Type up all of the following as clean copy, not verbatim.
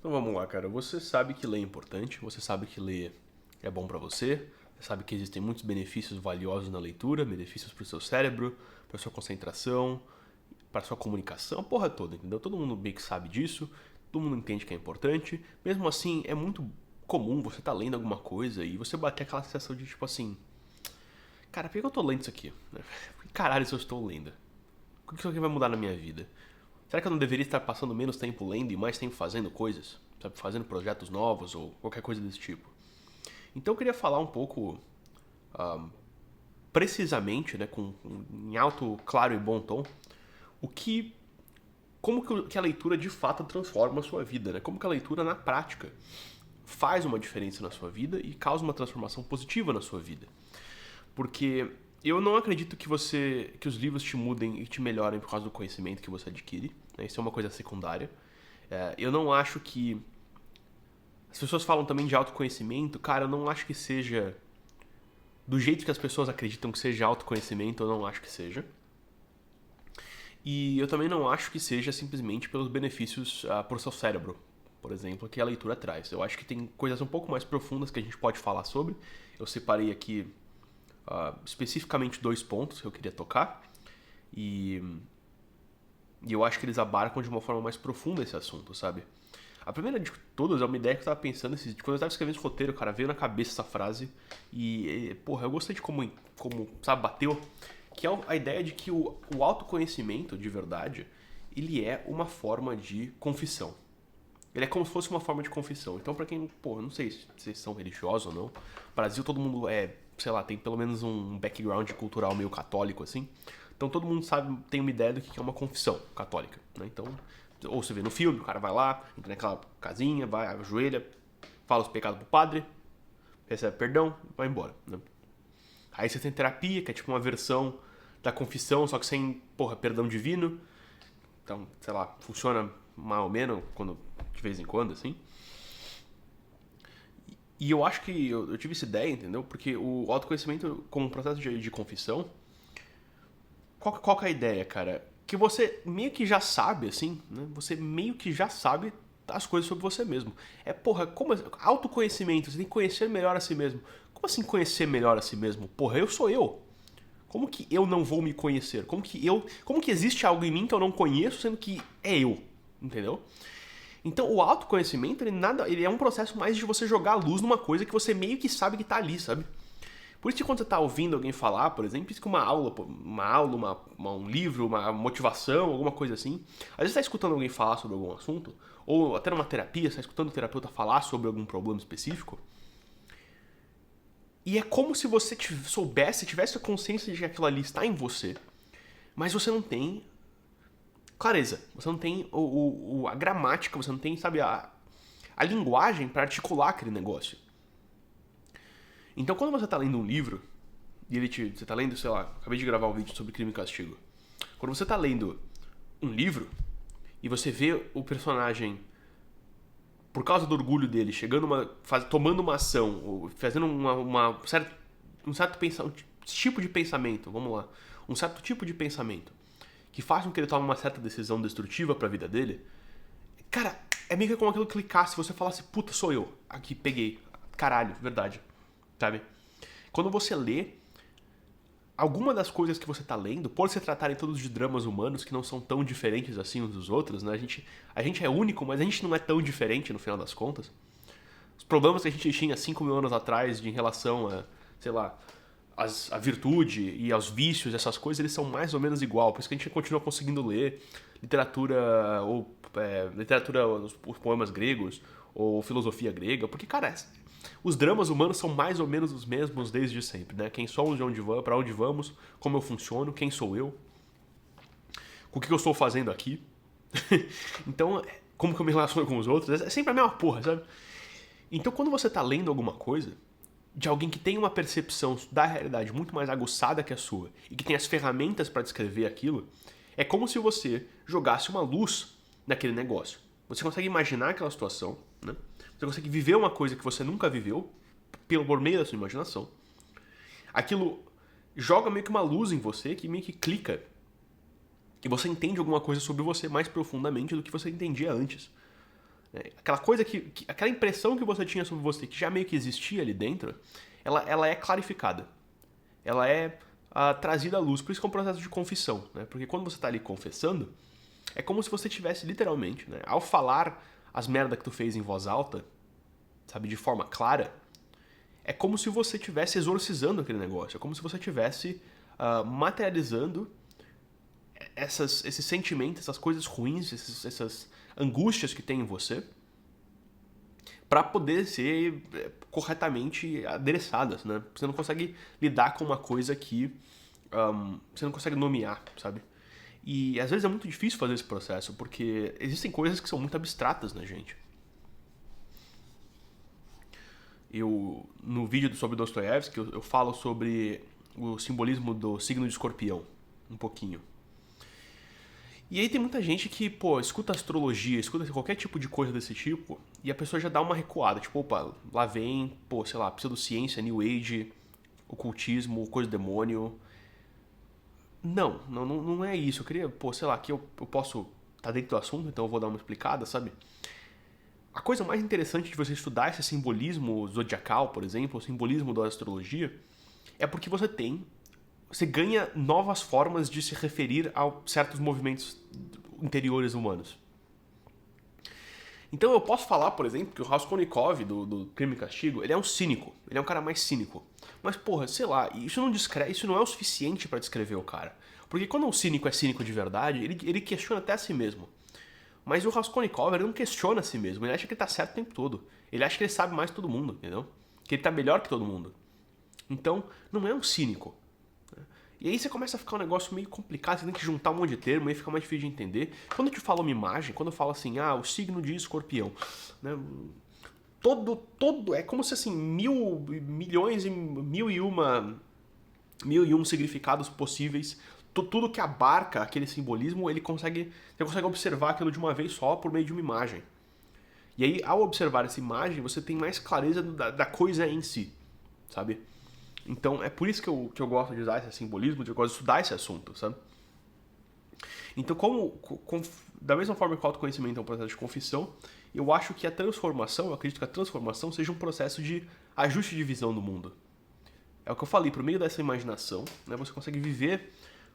Então vamos lá, cara. Você sabe que ler é importante, você sabe que ler é bom pra você, você sabe que existem muitos benefícios valiosos na leitura, benefícios pro seu cérebro, pra sua concentração, pra sua comunicação, a porra toda, entendeu? Todo mundo meio que sabe disso, todo mundo entende que é importante. Mesmo assim, é muito comum você tá lendo alguma coisa e você bater aquela sensação de tipo assim, cara, por que eu tô lendo isso aqui? Por que caralho isso eu estou lendo? O que isso aqui vai mudar na minha vida? Será que eu não deveria estar passando menos tempo lendo e mais tempo fazendo coisas? Sabe, fazendo projetos novos ou qualquer coisa desse tipo? Então eu queria falar um pouco precisamente, né, em alto, claro e bom tom, o que como que a leitura de fato transforma a sua vida, né? Como que a leitura na prática faz uma diferença na sua vida e causa uma transformação positiva na sua vida. Porque eu não acredito que os livros te mudem e te melhorem por causa do conhecimento que você adquire, né? Isso é uma coisa secundária. Eu não acho que as pessoas falam também de autoconhecimento, cara, eu não acho que seja do jeito que as pessoas acreditam que seja autoconhecimento, eu não acho que seja. E eu também não acho que seja simplesmente pelos benefícios para o seu cérebro, por exemplo, que a leitura traz. Eu acho que tem coisas um pouco mais profundas que a gente pode falar sobre. Eu separei aqui especificamente 2 pontos que eu queria tocar. E eu acho que eles abarcam de uma forma mais profunda esse assunto, sabe? A primeira de todas é uma ideia que eu tava pensando, quando eu tava escrevendo esse roteiro, cara, veio na cabeça essa frase porra, eu gostei de como sabe, bateu, que é a ideia de que o autoconhecimento, de verdade, ele é uma forma de confissão. Ele é como se fosse uma forma de confissão. Então, pra quem, pô, não sei se vocês são religiosos ou não, no Brasil todo mundo sei lá, tem pelo menos um background cultural meio católico, assim. Então todo mundo sabe, tem uma ideia do que é uma confissão católica, né? Então, ou você vê no filme, o cara vai lá, entra naquela casinha, vai, ajoelha, fala os pecados pro padre, recebe perdão, vai embora, né? Aí você tem terapia, que é tipo uma versão da confissão, só que sem, porra, perdão divino. Então, sei lá, funciona mais ou menos de vez em quando, assim. E eu acho que eu tive essa ideia, entendeu? Porque o autoconhecimento, como um processo de confissão, qual que é a ideia, cara? Que você meio que já sabe, assim, né? Você meio que já sabe as coisas sobre você mesmo. Porra, como autoconhecimento, você tem que conhecer melhor a si mesmo. Como assim conhecer melhor a si mesmo? Porra, eu sou eu. Como que eu não vou me conhecer? Como que existe algo em mim que eu não conheço, sendo que é eu? Entendeu? Então, o autoconhecimento, ele é um processo mais de você jogar a luz numa coisa que você meio que sabe que tá ali, sabe? Por isso que quando você tá ouvindo alguém falar, por exemplo, isso que um livro, uma motivação, alguma coisa assim, às vezes você tá escutando alguém falar sobre algum assunto, ou até numa terapia, você tá escutando o terapeuta falar sobre algum problema específico, e é como se você tivesse a consciência de que aquilo ali está em você, mas você não tem clareza, você não tem a gramática, você não tem, sabe, a linguagem para articular aquele negócio. Então, quando você tá lendo um livro, e você tá lendo, sei lá, acabei de gravar um vídeo sobre crime e castigo. Quando você tá lendo um livro, e você vê o personagem, por causa do orgulho dele, tomando uma ação, ou fazendo um certo tipo de pensamento, vamos lá, um certo tipo de pensamento, que faz com que ele tome uma certa decisão destrutiva pra vida dele, cara, é meio que como aquilo clicasse, você falasse, puta, sou eu, aqui, peguei, caralho, verdade, sabe? Quando você lê, alguma das coisas que você tá lendo, por se tratarem todos de dramas humanos que não são tão diferentes assim uns dos outros, né? A gente é único, mas a gente não é tão diferente no final das contas. Os problemas que a gente tinha 5 mil anos atrás em relação a, sei lá, a virtude e aos vícios, essas coisas, eles são mais ou menos igual. Por isso que a gente continua conseguindo ler literatura, os poemas gregos, ou filosofia grega, porque, cara, os dramas humanos são mais ou menos os mesmos desde sempre, né? Quem somos, de onde vamos, para onde vamos, como eu funciono, quem sou eu, o que eu estou fazendo aqui. Então, como que eu me relaciono com os outros, é sempre a mesma porra, sabe? Então, quando você tá lendo alguma coisa de alguém que tem uma percepção da realidade muito mais aguçada que a sua e que tem as ferramentas para descrever aquilo, é como se você jogasse uma luz naquele negócio. Você consegue imaginar aquela situação, né? Você consegue viver uma coisa que você nunca viveu por meio da sua imaginação. Aquilo joga meio que uma luz em você que meio que clica e você entende alguma coisa sobre você mais profundamente do que você entendia antes. né? Aquela coisa aquela impressão que você tinha sobre você, que já meio que existia ali dentro, ela é clarificada. Ela é trazida à luz. Por isso que é um processo de confissão, né? Porque quando você está ali confessando, é como se você tivesse literalmente, né? Ao falar as merdas que tu fez em voz alta, sabe, de forma clara, é como se você estivesse exorcizando aquele negócio. É como se você estivesse materializando esses sentimentos, essas coisas ruins, essas angústias que tem em você, para poder ser corretamente adereçadas, né? Você não consegue lidar com uma coisa que você não consegue nomear, sabe? E às vezes é muito difícil fazer esse processo, porque existem coisas que são muito abstratas na gente. No vídeo sobre Dostoiévski, eu falo sobre o simbolismo do signo de escorpião, um pouquinho. E aí tem muita gente que, pô, escuta astrologia, escuta qualquer tipo de coisa desse tipo, e a pessoa já dá uma recuada. Tipo, opa, lá vem, pô, sei lá, pseudociência, New Age, ocultismo, coisa do demônio. Não é isso. Eu queria, pô, sei lá, que eu posso estar dentro do assunto, então eu vou dar uma explicada, sabe? A coisa mais interessante de você estudar esse simbolismo zodiacal, por exemplo, o simbolismo da astrologia, é porque você ganha novas formas de se referir a certos movimentos interiores humanos. Então eu posso falar, por exemplo, que o Raskolnikov, do Crime e Castigo, ele é um cínico. Ele é um cara mais cínico. Mas, porra, sei lá, isso não é o suficiente pra descrever o cara. Porque quando um cínico é cínico de verdade, ele questiona até a si mesmo. Mas o Raskolnikov, ele não questiona a si mesmo. Ele acha que ele tá certo o tempo todo. Ele acha que ele sabe mais que todo mundo, entendeu? Que ele tá melhor que todo mundo. Então, não é um cínico. E aí você começa a ficar um negócio meio complicado, você tem que juntar um monte de termo, aí fica mais difícil de entender. Quando eu te falo uma imagem, quando eu falo assim, o signo de escorpião, né? É como se assim, milhões e mil e um significados possíveis, tudo que abarca aquele simbolismo, você consegue observar aquilo de uma vez só por meio de uma imagem. E aí, ao observar essa imagem, você tem mais clareza da coisa em si, sabe? Então, é por isso que eu gosto de usar esse simbolismo, eu gosto de estudar esse assunto, sabe? Então, da mesma forma que o autoconhecimento é um processo de confissão, eu acredito que a transformação seja um processo de ajuste de visão do mundo. É o que eu falei, por meio dessa imaginação, né, você consegue viver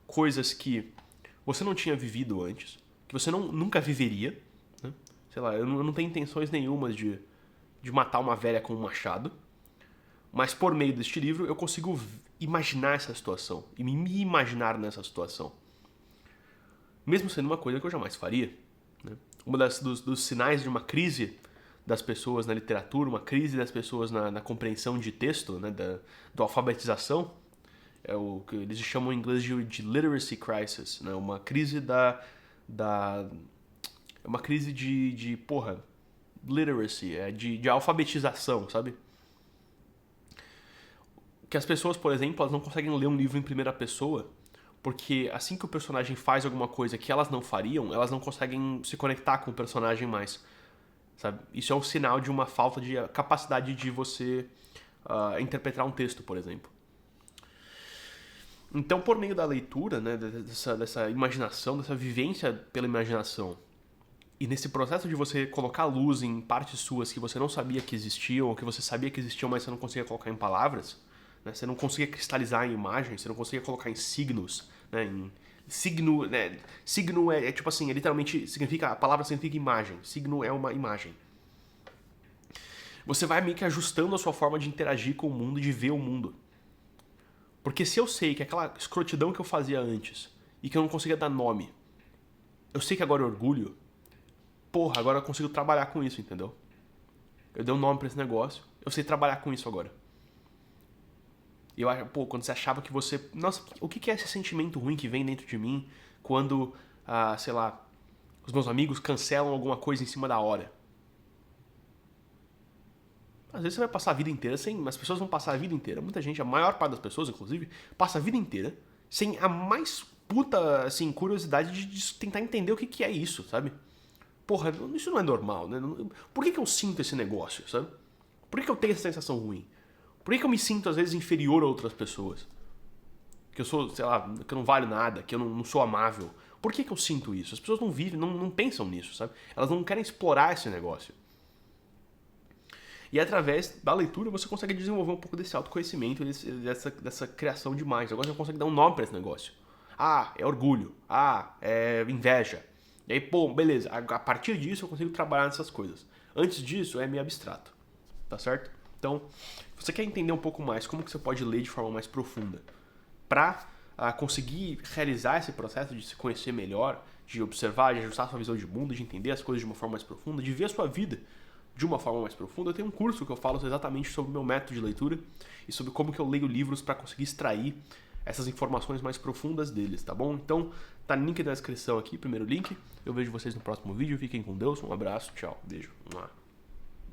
coisas que você não tinha vivido antes, que você nunca viveria, né? Sei lá, eu não tenho intenções nenhumas de matar uma velha com um machado, mas por meio deste livro eu consigo imaginar essa situação e me imaginar nessa situação. Mesmo sendo uma coisa que eu jamais faria. Né? Dos sinais de uma crise das pessoas na literatura, uma crise das pessoas na compreensão de texto, né? da alfabetização, é o que eles chamam em inglês de literacy crisis, né? Uma crise é uma crise de literacy, de alfabetização, sabe? Que as pessoas, por exemplo, elas não conseguem ler um livro em primeira pessoa, porque assim que o personagem faz alguma coisa que elas não fariam, elas não conseguem se conectar com o personagem mais, sabe? Isso é um sinal de uma falta de capacidade de você interpretar um texto, por exemplo. Então, por meio da leitura, né, dessa imaginação, dessa vivência pela imaginação, e nesse processo de você colocar luz em partes suas que você não sabia que existiam, ou que você sabia que existiam, mas você não conseguia colocar em palavras, né? Você não conseguia cristalizar em imagens, você não conseguia colocar em signos, né? Signo é tipo assim, literalmente a palavra significa imagem. Signo é uma imagem. Você vai meio que ajustando a sua forma de interagir com o mundo, de ver o mundo. Porque se eu sei que aquela escrotidão que eu fazia antes e que eu não conseguia dar nome, eu sei que agora é orgulho, porra, agora eu consigo trabalhar com isso, entendeu? Eu dei um nome pra esse negócio, eu sei trabalhar com isso agora. E eu acho, quando você achava que você... Nossa, o que é esse sentimento ruim que vem dentro de mim quando, sei lá, os meus amigos cancelam alguma coisa em cima da hora? Às vezes você vai passar a vida inteira sem... As pessoas vão passar a vida inteira, muita gente, a maior parte das pessoas, inclusive, passa a vida inteira sem a mais puta, assim, curiosidade de tentar entender o que é isso, sabe? Porra, isso não é normal, né? Por que eu sinto esse negócio, sabe? Por que eu tenho essa sensação ruim? Por que eu me sinto, às vezes, inferior a outras pessoas? Que eu sou, sei lá, que eu não valho nada, que eu não sou amável. Por que eu sinto isso? As pessoas não vivem, não pensam nisso, sabe? Elas não querem explorar esse negócio. E através da leitura você consegue desenvolver um pouco desse autoconhecimento, dessa criação de imagens. Agora você consegue dar um nome para esse negócio. Ah, é orgulho. Ah, é inveja. E aí, pô, beleza. A partir disso eu consigo trabalhar nessas coisas. Antes disso é meio abstrato. Tá certo? Então, se você quer entender um pouco mais como que você pode ler de forma mais profunda para conseguir realizar esse processo de se conhecer melhor, de observar, de ajustar a sua visão de mundo, de entender as coisas de uma forma mais profunda, de ver a sua vida de uma forma mais profunda, eu tenho um curso que eu falo exatamente sobre o meu método de leitura e sobre como que eu leio livros para conseguir extrair essas informações mais profundas deles, tá bom? Então, tá no link na descrição aqui, primeiro link. Eu vejo vocês no próximo vídeo. Fiquem com Deus, um abraço, tchau, beijo.